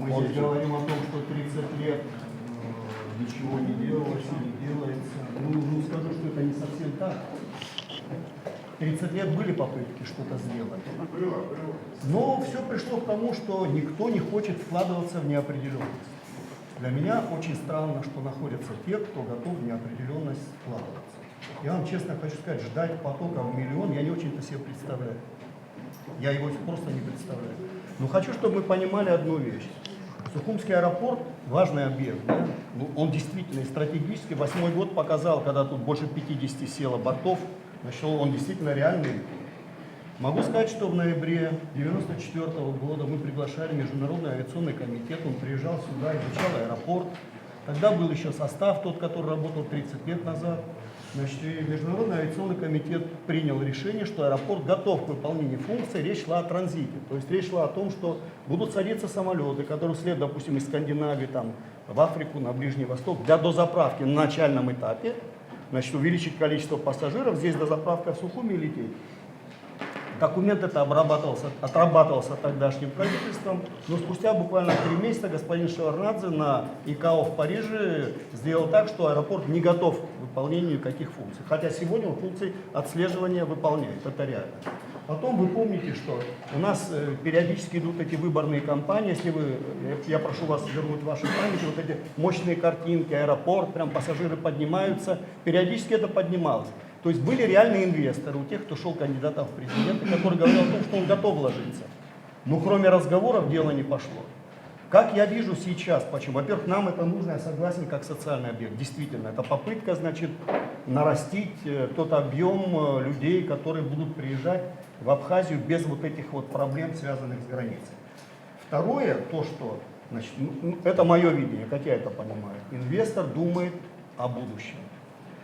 Мы здесь говорим о том, что 30 лет ничего не делалось и не делается. Ну, скажу, что это не совсем так. 30 лет были попытки что-то сделать. Но все пришло к тому, что никто не хочет вкладываться в неопределенность. Для меня очень странно, что находятся те, кто готов в неопределенность вкладываться. Я вам честно хочу сказать, ждать потока в миллион я не очень-то себе представляю. Я его просто не представляю. Но хочу, чтобы мы понимали одну вещь. Сухумский аэропорт – важный объект. Да? Ну, он действительно стратегический. 8-й год показал, когда тут больше 50 село бортов, значит, он действительно реальный. Могу сказать, что в ноябре 1994 года мы приглашали Международный авиационный комитет. Он приезжал сюда, изучал аэропорт. Тогда был еще состав, тот, который работал 30 лет назад. Значит, и Международный авиационный комитет принял решение, что аэропорт готов к выполнению функций. Речь шла о транзите. То есть речь шла о том, что будут садиться самолеты, которые следуют, допустим, из Скандинавии там, в Африку, на Ближний Восток, для дозаправки на начальном этапе. Значит, увеличить количество пассажиров, здесь дозаправка в Сухуми лететь. Документ это отрабатывался тогдашним правительством, но спустя буквально 3 месяца господин Шеварднадзе на ИКАО в Париже сделал так, что аэропорт не готов к выполнению каких функций. Хотя сегодня он функции отслеживания выполняет, это реально. Потом вы помните, что у нас периодически идут эти выборные кампании, если вы, я прошу вас вернуть ваши памяти, вот эти мощные картинки, аэропорт, прям пассажиры поднимаются, периодически это поднималось. То есть были реальные инвесторы у тех, кто шел кандидатом в президенты, который говорил о том, что он готов вложиться. Но кроме разговоров дело не пошло. Как я вижу сейчас, почему? Во-первых, нам это нужно, я согласен, как социальный объект. Действительно, это попытка, значит, нарастить тот объем людей, которые будут приезжать в Абхазию без вот этих вот проблем, связанных с границей. Второе, то, что, значит, это мое видение, как я это понимаю. Инвестор думает о будущем.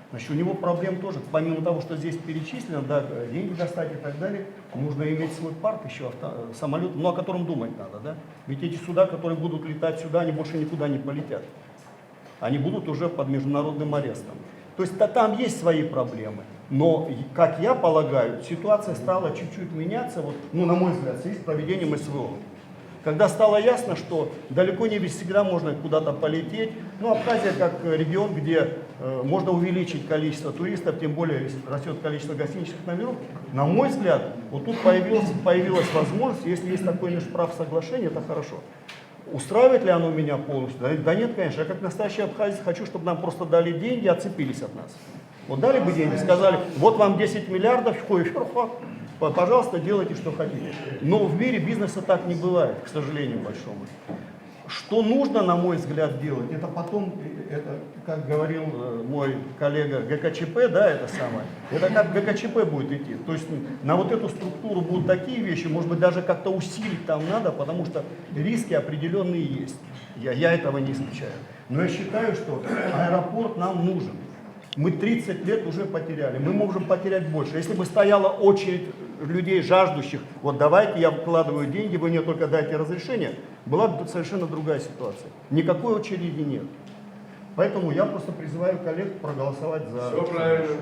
Значит, у него проблем тоже, помимо того, что здесь перечислено, да, деньги достать и так далее, нужно иметь свой парк еще, самолет, ну, о котором думать надо, да? Ведь эти суда, которые будут летать сюда, они больше никуда не полетят. Они будут уже под международным арестом. То есть там есть свои проблемы. Но, как я полагаю, ситуация стала чуть-чуть меняться, вот, ну, на мой взгляд, в связи с проведением СВО. Когда стало ясно, что далеко не всегда можно куда-то полететь, ну, Абхазия как регион, где можно увеличить количество туристов, тем более если растет количество гостиничных номеров, на мой взгляд, вот тут появилась возможность, если есть такое межправ-соглашение, это хорошо. Устраивает ли оно меня полностью? Да нет, конечно, я как настоящий абхазец хочу, чтобы нам просто дали деньги и отцепились от нас. Вот дали бы деньги, сказали, вот вам 10 миллиардов, пожалуйста, делайте, что хотите. Но в мире бизнеса так не бывает, к сожалению, большому. Что нужно, на мой взгляд, делать, это потом, это, как говорил мой коллега ГКЧП, да, это самое, это как ГКЧП будет идти. То есть на вот эту структуру будут такие вещи, может быть, даже как-то усилить там надо, потому что риски определенные есть. Я этого не исключаю. Но я считаю, что аэропорт нам нужен. Мы 30 лет уже потеряли, мы можем потерять больше. Если бы стояла очередь людей, жаждущих, вот давайте я вкладываю деньги, вы мне только дайте разрешение, была бы совершенно другая ситуация. Никакой очереди нет. Поэтому я просто призываю коллег проголосовать за... Все правильно.